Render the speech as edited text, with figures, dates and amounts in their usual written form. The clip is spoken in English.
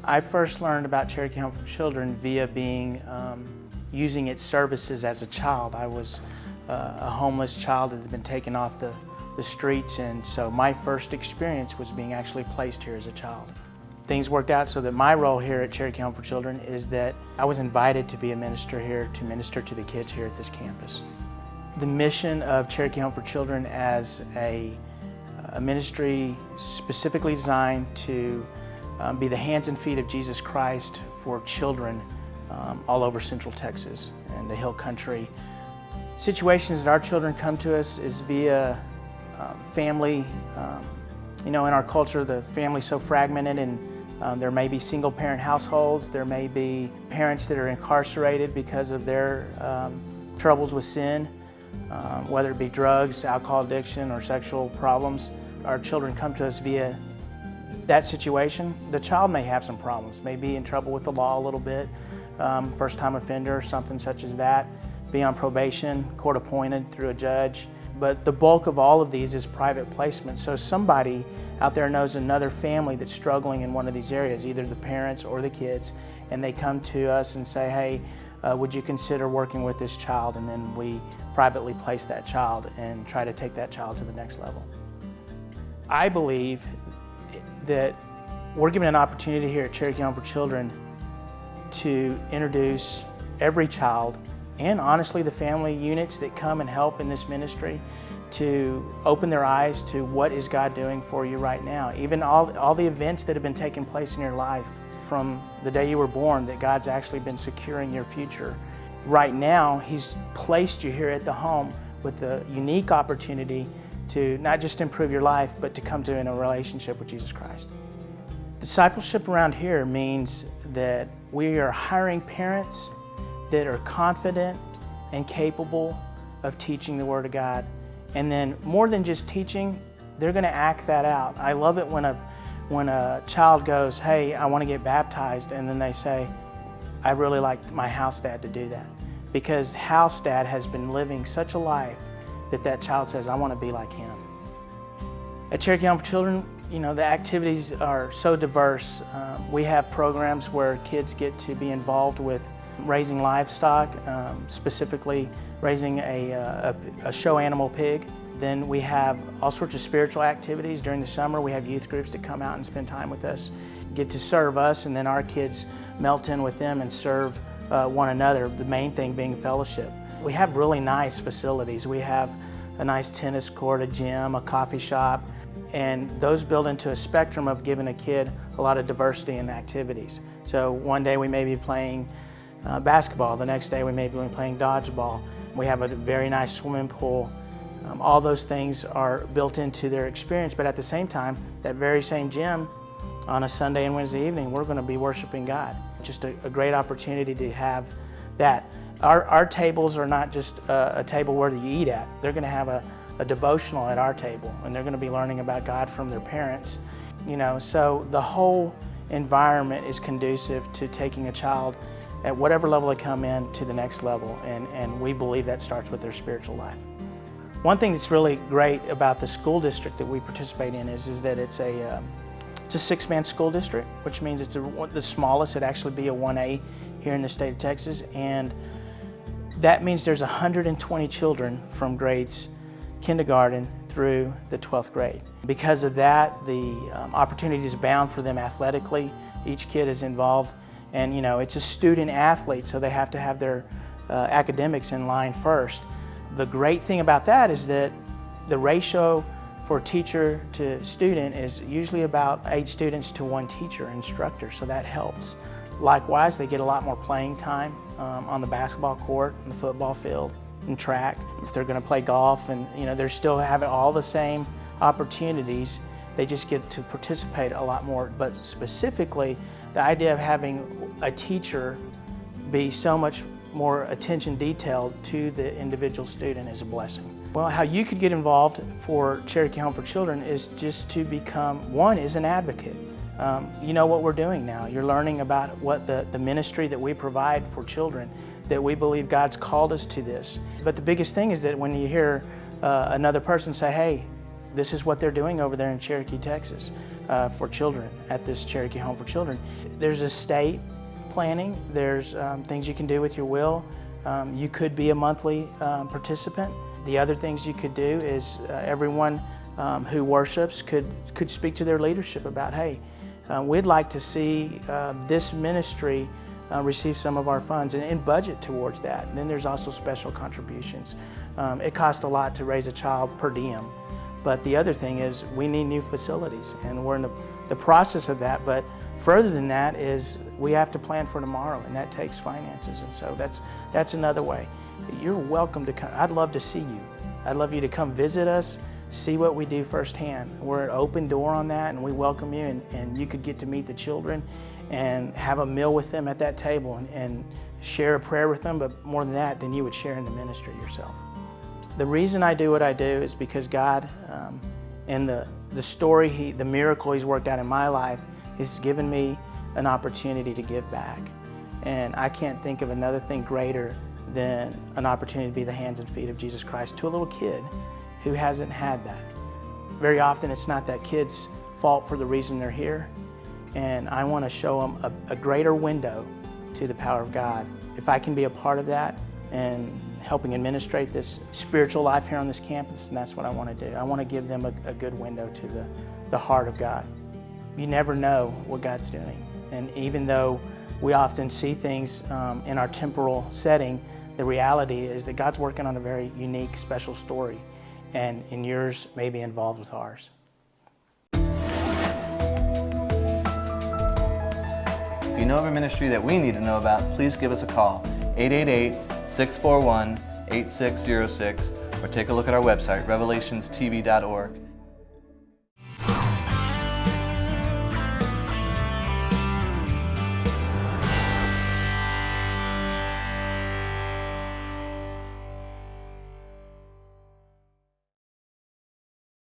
I first learned about Cherokee Home for Children via using its services as a child. I was a homeless child that had been taken off the streets, and so my first experience was being actually placed here as a child. Things worked out so that my role here at Cherokee Home for Children is that I was invited to be a minister here, to minister to the kids here at this campus. The mission of Cherokee Home for Children as a ministry specifically designed to be the hands and feet of Jesus Christ for children all over Central Texas and the Hill Country. Situations that our children come to us is via family. In our culture, the family's so fragmented, and there may be single-parent households. There may be parents that are incarcerated because of their troubles with sin, whether it be drugs, alcohol addiction, or sexual problems. Our children come to us via that situation. The child may have some problems, may be in trouble with the law a little bit, first-time offender or something such as that, be on probation, court-appointed through a judge. But the bulk of all of these is private placement. So somebody out there knows another family that's struggling in one of these areas, either the parents or the kids, and they come to us and say, hey, would you consider working with this child? And then we privately place that child and try to take that child to the next level. I believe that we're given an opportunity here at Cherokee Home for Children to introduce every child, and honestly the family units that come and help in this ministry, to open their eyes to what is God doing for you right now. Even all the events that have been taking place in your life from the day you were born, that God's actually been securing your future. Right now, He's placed you here at the home with the unique opportunity to not just improve your life, but to come to in a relationship with Jesus Christ. Discipleship around here means that we are hiring parents that are confident and capable of teaching the Word of God. And then more than just teaching, they're going to act that out. I love it when a child goes, hey, I want to get baptized, and then they say, I really like my house dad to do that. Because house dad has been living such a life that child says, I want to be like him. At Cherokee Home for Children, the activities are so diverse. We have programs where kids get to be involved with raising livestock, specifically raising a show animal pig. Then we have all sorts of spiritual activities. During the summer, we have youth groups that come out and spend time with us, get to serve us, and then our kids melt in with them and serve one another, the main thing being fellowship. We have really nice facilities. We have a nice tennis court, a gym, a coffee shop, and those build into a spectrum of giving a kid a lot of diversity in activities. So one day we may be playing basketball, the next day we may be playing dodgeball. We have a very nice swimming pool. All those things are built into their experience, but at the same time, that very same gym, on a Sunday and Wednesday evening, we're going to be worshiping God. Just a great opportunity to have that. Our tables are not just a table where you eat at. They're going to have a devotional at our table, and they're going to be learning about God from their parents. So the whole environment is conducive to taking a child at whatever level they come in to the next level, and we believe that starts with their spiritual life. One thing that's really great about the school district that we participate in is that it's a 6-man school district, which means it's the smallest. It'd actually be a 1A here in the state of Texas, and that means there's 120 children from grades kindergarten through the 12th grade. Because of that, the opportunities abound for them athletically. Each kid is involved, and it's a student athlete, so they have to have their academics in line first. The great thing about that is that the ratio for teacher to student is usually about 8 students to 1 teacher, instructor, so that helps. Likewise, they get a lot more playing time on the basketball court, on the football field, and track. If they're going to play golf, and they're still having all the same opportunities, they just get to participate a lot more. But specifically, the idea of having a teacher be so much more attention detailed to the individual student is a blessing. Well, how you could get involved for Cherokee Home for Children is just to become, one, is an advocate. You know what we're doing now. You're learning about what the ministry that we provide for children, that we believe God's called us to this. But the biggest thing is that when you hear another person say, hey, this is what they're doing over there in Cherokee, Texas, for children at this Cherokee Home for Children. There's estate planning. There's things you can do with your will. You could be a monthly participant. The other things you could do is everyone who worships could speak to their leadership about, hey, we'd like to see this ministry receive some of our funds and budget towards that. And then there's also special contributions. It costs a lot to raise a child per diem, but the other thing is we need new facilities, and we're in the process of that. But further than that is we have to plan for tomorrow, and that takes finances, and so that's another way. You're welcome to come. I'd love to see you. I'd love you to come visit us, see what we do firsthand. We're an open door on that, and we welcome you, and you could get to meet the children and have a meal with them at that table and share a prayer with them, but more than that, then you would share in the ministry yourself. The reason I do what I do is because God, in the story, the miracle He's worked out in my life, has given me an opportunity to give back. And I can't think of another thing greater than an opportunity to be the hands and feet of Jesus Christ to a little kid who hasn't had that. Very often it's not that kid's fault for the reason they're here, and I want to show them a greater window to the power of God. If I can be a part of that and helping administrate this spiritual life here on this campus, and that's what I want to do. I want to give them a good window to the heart of God. You never know what God's doing, and even though we often see things in our temporal setting, the reality is that God's working on a very unique, special story, and yours may be involved with ours. If you know of a ministry that we need to know about, please give us a call, 888-641-8606, or take a look at our website, revelationstv.org.